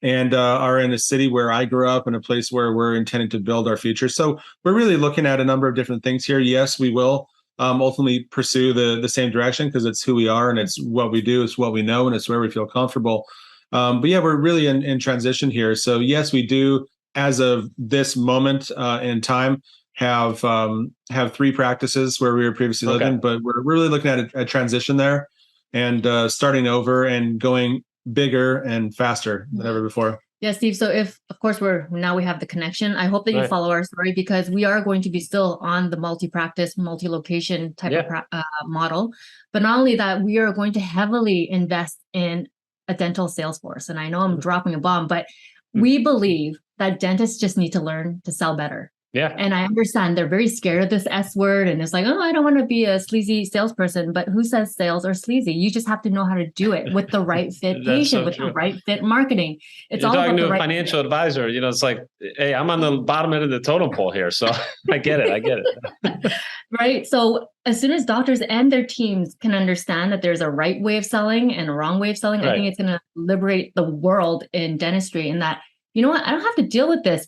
[SPEAKER 3] and are in a city where I grew up, in a place where we're intending to build our future. So we're really looking at a number of different things here. Yes, we will ultimately pursue the same direction, because it's who we are and it's what we do, it's what we know, and it's where we feel comfortable. But yeah, we're really in transition here. So yes, we do, as of this moment in time, have 3 practices where we were previously living, but we're really looking at a transition there, and starting over and going bigger and faster than ever before.
[SPEAKER 4] Yeah, Steve. So if, of course, we have the connection. I hope that you follow our story, because we are going to be still on the multi-practice, multi-location type of model. But not only that, we are going to heavily invest in a dental sales force. And I know I'm dropping a bomb, but we believe that dentists just need to learn to sell better.
[SPEAKER 2] Yeah.
[SPEAKER 4] And I understand they're very scared of this S word, and it's like, oh, I don't want to be a sleazy salesperson. But who says sales are sleazy? You just have to know how to do it with the right fit patient, with the right fit marketing.
[SPEAKER 2] You're all talking about to a financial advisor. It's like, hey, I'm on the bottom end of the totem pole here, so I get it.
[SPEAKER 4] Right. So as soon as doctors and their teams can understand that there's a right way of selling and a wrong way of selling, I think it's going to liberate the world in dentistry. And that, you know what, I don't have to deal with this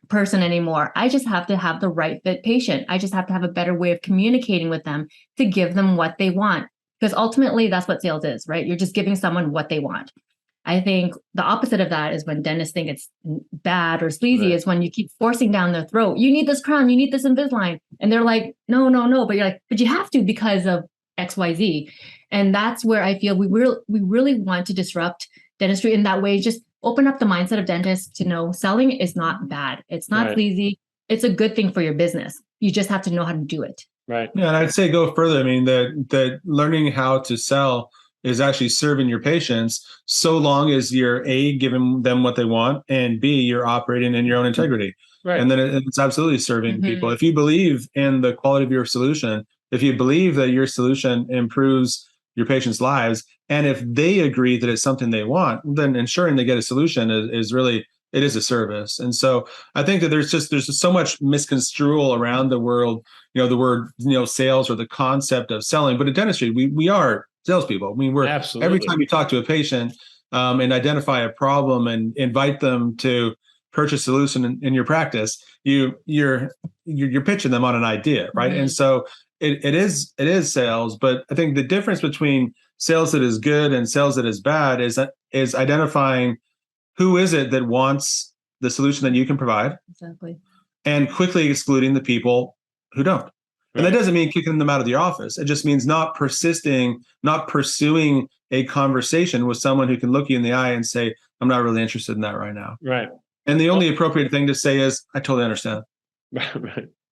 [SPEAKER 4] person anymore. I just have to have the right fit patient. I just have to have a better way of communicating with them to give them what they want. Because ultimately, that's what sales is, right? You're just giving someone what they want. I think the opposite of that is when dentists think it's bad or sleazy, is when you keep forcing down their throat. You need this crown, you need this Invisalign. And they're like, no. But you're like, but you have to because of XYZ. And that's where I feel we really want to disrupt dentistry in that way. Just open up the mindset of dentists to know selling is not bad. It's not sleazy. It's a good thing for your business. You just have to know how to do it.
[SPEAKER 3] Right. Yeah. And I'd say go further. I mean, that learning how to sell is actually serving your patients, so long as you're A, giving them what they want, and B, you're operating in your own integrity. Right. And then it's absolutely serving people. If you believe in the quality of your solution, if you believe that your solution improves your patients' lives, and if they agree that it's something they want, then ensuring they get a solution is really, it is a service. And so I think that there's just so much misconstrual around the world, the word, sales, or the concept of selling. But in dentistry, we are salespeople. I mean, we're absolutely, every time you talk to a patient and identify a problem and invite them to purchase a solution in your practice, you're pitching them on an idea, right? And so it is sales. But I think the difference between sales that is good and sales that is bad is identifying who is it that wants the solution that you can provide, and quickly excluding the people who don't. And that doesn't mean kicking them out of the office. It just means not pursuing a conversation with someone who can look you in the eye and say, I'm not really interested in that right now. Right. And the only appropriate thing to say is, I totally understand.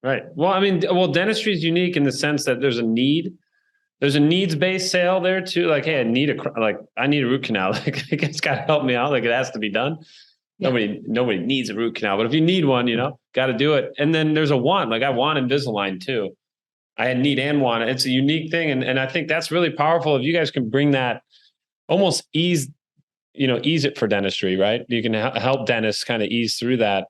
[SPEAKER 2] Right. Well, dentistry is unique in the sense that there's a need. There's a needs-based sale there too. Like, hey, I need a root canal. Like, it's got to help me out. Like, it has to be done. Yeah. Nobody needs a root canal, but if you need one, got to do it. And then there's a want. Like, I want Invisalign too. I need and want it. It's a unique thing. And I think that's really powerful. If you guys can bring that, almost ease it for dentistry, right? You can help dentists kind of ease through that.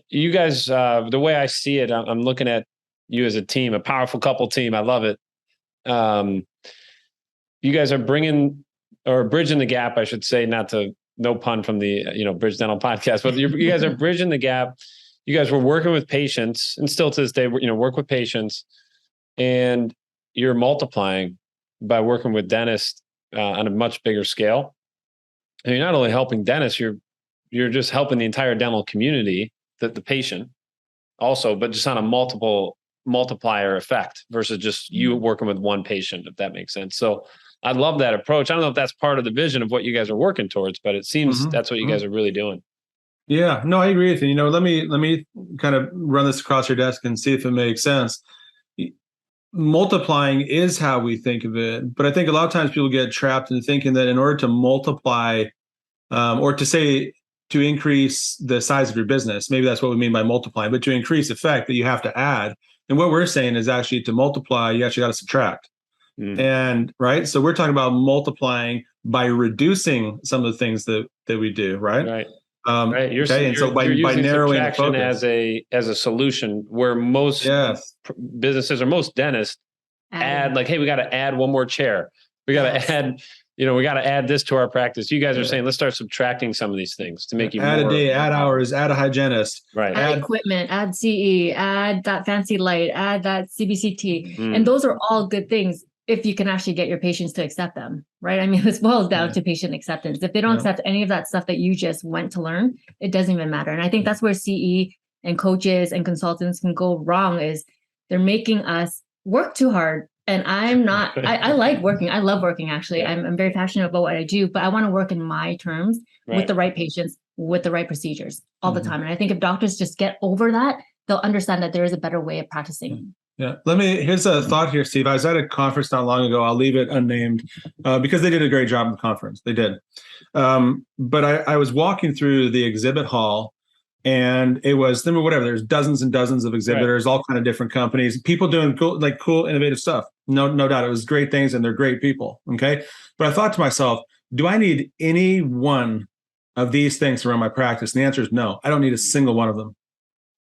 [SPEAKER 2] You guys, the way I see it, I'm looking at, you as a team, a powerful couple team. I love it. You guys are bringing or bridging the gap, I should say, no pun from the, Bridge Dental podcast, but you guys are bridging the gap. You guys were working with patients and still to this day, work with patients, and you're multiplying by working with dentists on a much bigger scale. And you're not only helping dentists, you're just helping the entire dental community, the patient also, but just on a multiplier effect versus just you working with one patient, if that makes sense. So I love that approach. I don't know if that's part of the vision of what you guys are working towards, but it seems that's what you guys are really doing.
[SPEAKER 3] Yeah, no, I agree with you. Let me kind of run this across your desk and see if it makes sense. Multiplying is how we think of it, but I think a lot of times people get trapped in thinking that in order to multiply, or to increase the size of your business, maybe that's what we mean by multiplying, but to increase effect, that you have to add. And what we're saying is actually to multiply, you actually got to subtract. And right. So we're talking about multiplying by reducing some of the things that we do. Right.
[SPEAKER 2] Right.
[SPEAKER 3] Right. And so by narrowing the focus
[SPEAKER 2] as a solution where most businesses or most dentists add like, hey, we got to add one more chair. We got to add, we got to add this to our practice. You guys are saying, let's start subtracting some of these things to make you
[SPEAKER 3] add a day, add hours, add a hygienist,
[SPEAKER 2] right?
[SPEAKER 4] Add equipment, add CE, add that fancy light, add that CBCT. And those are all good things if you can actually get your patients to accept them, right? I mean, this boils down to patient acceptance. If they don't accept any of that stuff that you just went to learn, it doesn't even matter. And I think that's where CE and coaches and consultants can go wrong, is they're making us work too hard. And I'm not, I like working. I love working, actually. I'm very passionate about what I do, but I want to work in my terms with the right patients, with the right procedures all the time. And I think if doctors just get over that, they'll understand that there is a better way of practicing.
[SPEAKER 3] Yeah. Here's a thought here, Steve. I was at a conference not long ago. I'll leave it unnamed because they did a great job at the conference. They did. But I was walking through the exhibit hall, and it was, whatever, there's dozens and dozens of exhibitors, all kind of different companies, people doing cool, innovative stuff. No doubt. It was great things, and they're great people. Okay. But I thought to myself, do I need any one of these things to run my practice? And the answer is no. I don't need a single one of them.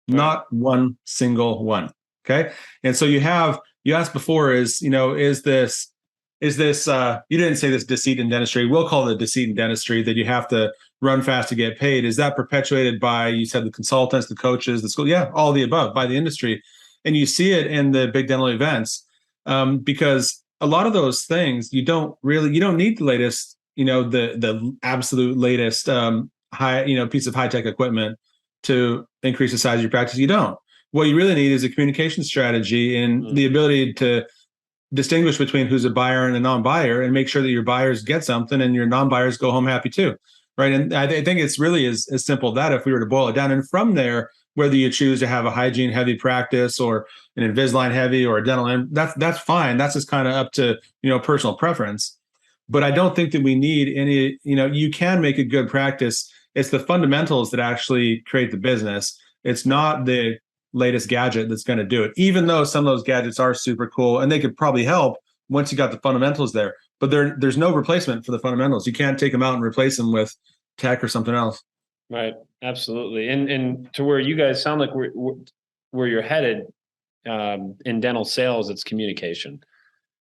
[SPEAKER 3] Not one single one. Okay. And so you asked before is this, you didn't say this deceit in dentistry. We'll call it a deceit in dentistry, that you have to run fast to get paid. Is that perpetuated by, you said, the consultants, the coaches, the school? Yeah, all the above, by the industry. And you see it in the big dental events because a lot of those things, you don't need the latest, the absolute latest piece of high-tech equipment to increase the size of your practice. You don't. What you really need is a communication strategy and the ability to distinguish between who's a buyer and a non-buyer, and make sure that your buyers get something and your non-buyers go home happy too. Right. And I think it's really as simple that, if we were to boil it down, and from there, whether you choose to have a hygiene heavy practice or an Invisalign heavy or a dental, that's fine. That's just kind of up to, personal preference. But I don't think that we need any, you can make a good practice. It's the fundamentals that actually create the business. It's not the latest gadget that's going to do it, even though some of those gadgets are super cool and they could probably help once you got the fundamentals there. But there's no replacement for the fundamentals. You can't take them out and replace them with tech or something else.
[SPEAKER 2] Right. Absolutely. And to where you guys sound like where you're headed in dental sales, it's communication.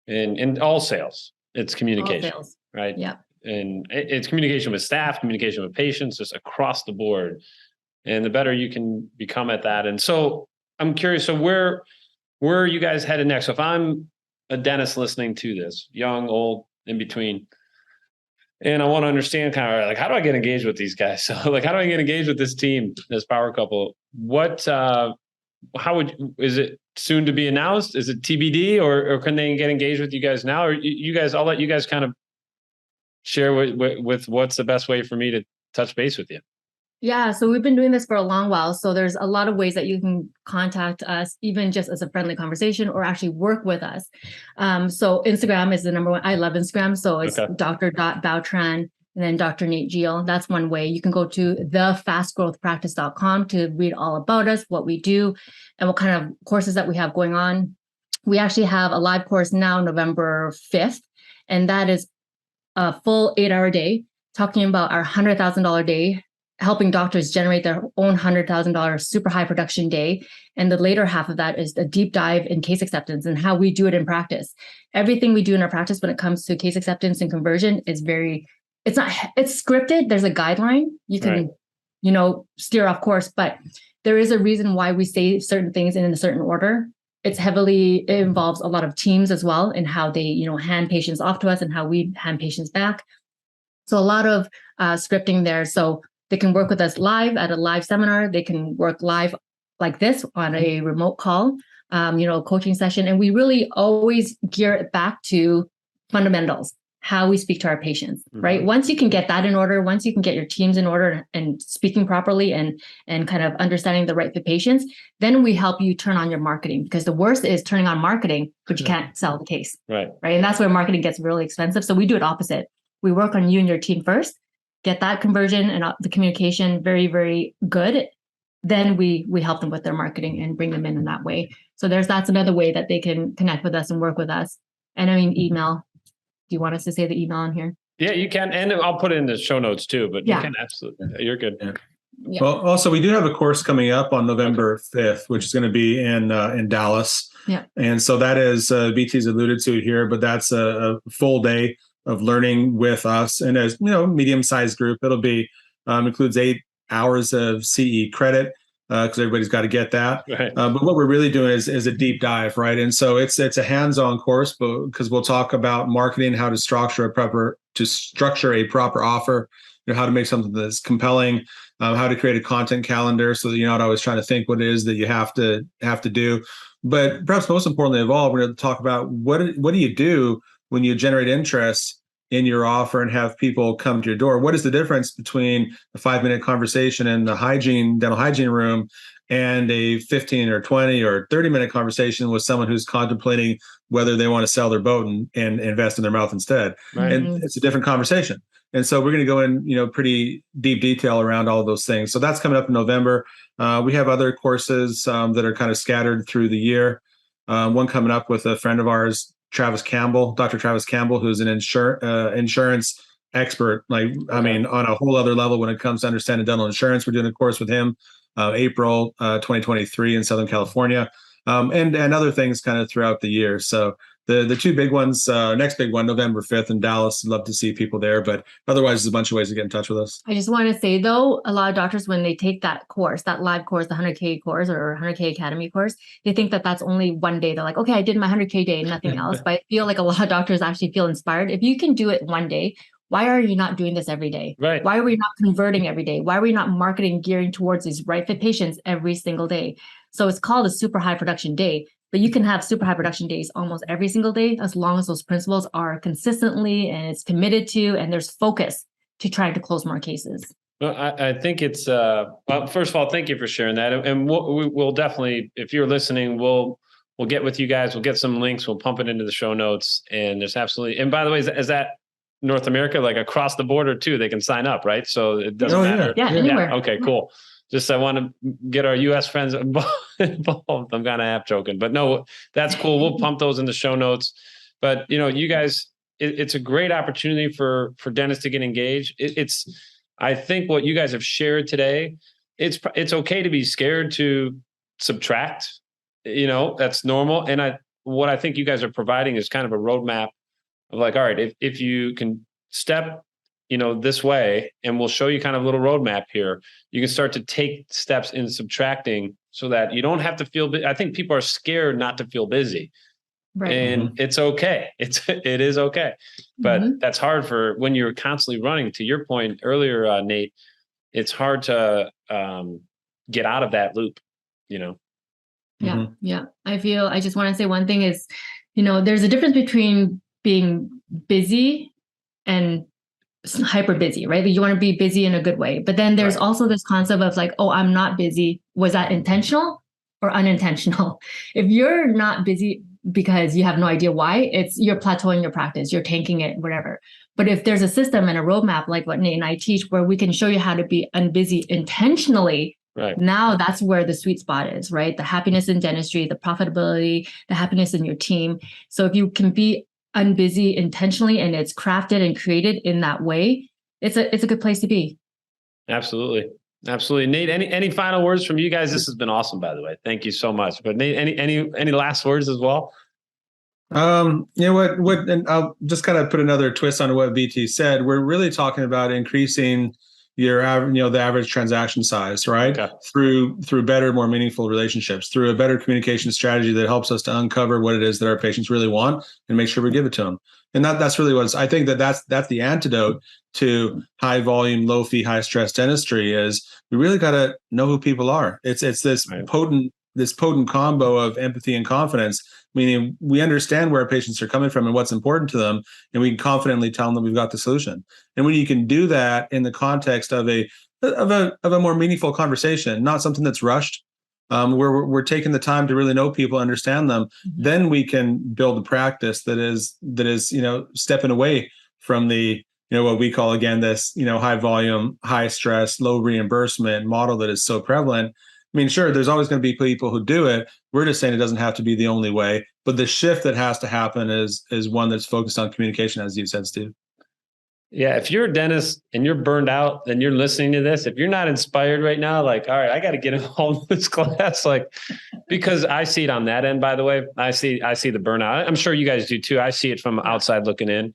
[SPEAKER 2] And in all sales, it's communication. All sales. Right.
[SPEAKER 4] Yeah.
[SPEAKER 2] And it's communication with staff, communication with patients, just across the board. And the better you can become at that. And so I'm curious, so where are you guys headed next? So if I'm a dentist listening to this, young, old, in between, and I want to understand kind of like, how do I get engaged with these guys? So like, how do I get engaged with this team, this power couple? Is it soon to be announced? Is it TBD, or can they get engaged with you guys now? Or you guys, I'll let you guys kind of share with what's the best way for me to touch base with you.
[SPEAKER 4] Yeah, so we've been doing this for a long while. So there's a lot of ways that you can contact us, even just as a friendly conversation, or actually work with us. So Instagram is the number one. I love Instagram. So it's Dr.Bao-Tran and then Dr. Nate Jeal. That's one way. You can go to thefastgrowthpractice.com to read all about us, what we do, and what kind of courses that we have going on. We actually have a live course now, November 5th, and that is a full 8-hour day talking about our $100,000 day helping doctors generate their own $100,000 super high production day. And the later half of that is a deep dive in case acceptance and how we do it in practice. Everything we do in our practice when it comes to case acceptance and conversion is it's scripted. There's a guideline. You can, steer off course, but there is a reason why we say certain things in a certain order. It involves a lot of teams as well in how they, hand patients off to us and how we hand patients back. So a lot of scripting there. So they can work with us live at a live seminar. They can work live like this on a remote call, coaching session. And we really always gear it back to fundamentals, how we speak to our patients, right? Once you can get that in order, once you can get your teams in order and speaking properly and kind of understanding the right fit patients, then we help you turn on your marketing, because the worst is turning on marketing, but you can't sell the case. Right. And that's where marketing gets really expensive. So we do it opposite. We work on you and your team first, get that conversion and the communication very, very good. Then we help them with their marketing and bring them in that way. So that's another way that they can connect with us and work with us. And email. Do you want us to say the email on here? Yeah, you can. And I'll put it in the show notes too, but you can absolutely. You're good. Yeah.
[SPEAKER 3] Yeah. Well, also, we do have a course coming up on November 5th, which is going to be in Dallas. Yeah. And so that is, BT's alluded to here, but that's a full day of learning with us. And as medium-sized group, it'll be includes 8 hours of CE credit, because everybody's got to get that. Right. But what we're really doing is a deep dive, right? And so it's a hands-on course, but because we'll talk about marketing, how to structure a proper offer, how to make something that's compelling, how to create a content calendar so that you're not always trying to think what it is that you have to do. But perhaps most importantly of all, we're going to talk about what do you do when you generate interest in your offer and have people come to your door. What is the difference between a 5-minute conversation in the dental hygiene room and a 15 or 20 or 30-minute conversation with someone who's contemplating whether they want to sell their boat and invest in their mouth instead? Right. And it's a different conversation. And so we're going to go in, pretty deep detail around all of those things. So that's coming up in November. We have other courses that are kind of scattered through the year. One coming up with a friend of ours, Dr. Travis Campbell, who's an insurance expert. On a whole other level when it comes to understanding dental insurance. We're doing a course with him, April 2023 in Southern California, and other things kind of throughout the year. So the two big ones, next big one, November 5th in Dallas. Love to see people there, but otherwise there's a bunch of ways to get in touch with us. I just want to say though, a lot of doctors, when they take that course, that live course, the 100K course or 100K Academy course, they think that that's only one day. They're like, okay, I did my 100K day, nothing else. But I feel like a lot of doctors actually feel inspired. If you can do it one day, why are you not doing this every day? Right. Why are we not converting every day? Why are we not marketing, gearing towards these right fit patients every single day? So it's called a super high production day. But you can have super high production days almost every single day, as long as those principles are consistently and it's committed to, and there's focus to trying to close more cases.
[SPEAKER 2] Well, I think it's, first of all, thank you for sharing that. And we'll definitely, if you're listening, we'll get with you guys. We'll get some links. We'll pump it into the show notes. And there's absolutely, and by the way, is that North America, like across the border too, they can sign up, right? So it doesn't matter.
[SPEAKER 4] Yeah, anywhere.
[SPEAKER 2] Yeah, okay, cool. Just I want to get our U.S. friends involved. I'm kind of half joking, but no, that's cool. We'll pump those in the show notes. But you guys, it's a great opportunity for dentists to get engaged. I think what you guys have shared today, it's okay to be scared to subtract. That's normal. And what I think you guys are providing is kind of a roadmap of like, all right, if you can step this way, and we'll show you kind of a little roadmap here. You can start to take steps in subtracting so that you don't have to feel. I think people are scared not to feel busy, right? And it's okay. It is okay, but that's hard for when you're constantly running. To your point earlier, Nate, it's hard to get out of that loop. Yeah.
[SPEAKER 4] Yeah. I just want to say one thing is, there's a difference between being busy and hyper busy, right? You want to be busy in a good way. But then there's also this concept of like, oh, I'm not busy. Was that intentional or unintentional? If you're not busy because you have no idea why, you're plateauing your practice, you're tanking it, whatever. But if there's a system and a roadmap like what Nate and I teach, where we can show you how to be unbusy intentionally, right? Now that's where the sweet spot is, right? The happiness in dentistry, the profitability, the happiness in your team. So if you can be unbusy intentionally and it's crafted and created in that way, it's a good place to be.
[SPEAKER 2] Absolutely. Absolutely. Nate, any final words from you guys? This has been awesome, by the way. Thank you so much. But Nate, any last words as well?
[SPEAKER 3] You know what, and I'll just kind of put another twist on what BT said. We're really talking about increasing your average, the average transaction size, right?
[SPEAKER 2] Okay.
[SPEAKER 3] Through better, more meaningful relationships, through a better communication strategy that helps us to uncover what it is that our patients really want and make sure we give it to them. And that's really I think that's the antidote to high volume, low fee, high stress dentistry. Is we really got to know who people are. It's this
[SPEAKER 2] Right.
[SPEAKER 3] potent combo of empathy and confidence, meaning we understand where our patients are coming from and what's important to them, and we can confidently tell them that we've got the solution. And when you can do that in the context of a more meaningful conversation, not something that's rushed, where we're taking the time to really know people, understand them, then we can build a practice that is stepping away from the what we call, again, this high volume, high stress, low reimbursement model that is so prevalent. I mean, sure, there's always going to be people who do it. We're just saying it doesn't have to be the only way. But the shift that has to happen is one that's focused on communication, as you said, Steve.
[SPEAKER 2] Yeah, if you're a dentist and you're burned out and you're listening to this, if you're not inspired right now, like, all right, I got to get involved in this class, because I see it on that end, by the way. I see the burnout. I'm sure you guys do too. I see it from outside looking in.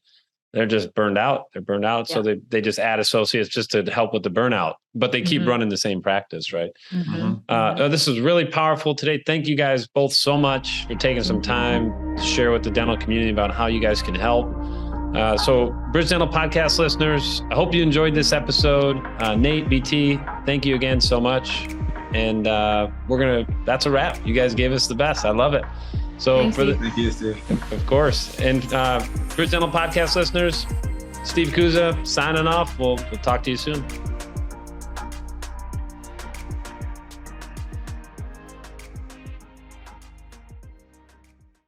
[SPEAKER 2] They're just burned out. They're burned out. Yeah. So they just add associates just to help with the burnout, but they keep running the same practice, right? This was really powerful today. Thank you guys both so much for taking some time to share with the dental community about how you guys can help. So Bridge Dental Podcast listeners, I hope you enjoyed this episode. Nate, BT, thank you again so much. And that's a wrap. You guys gave us the best. I love it. So
[SPEAKER 3] thank you, Steve.
[SPEAKER 2] Of course. And Bridge Dental Podcast listeners, Steve Kuza signing off. We'll talk to you soon.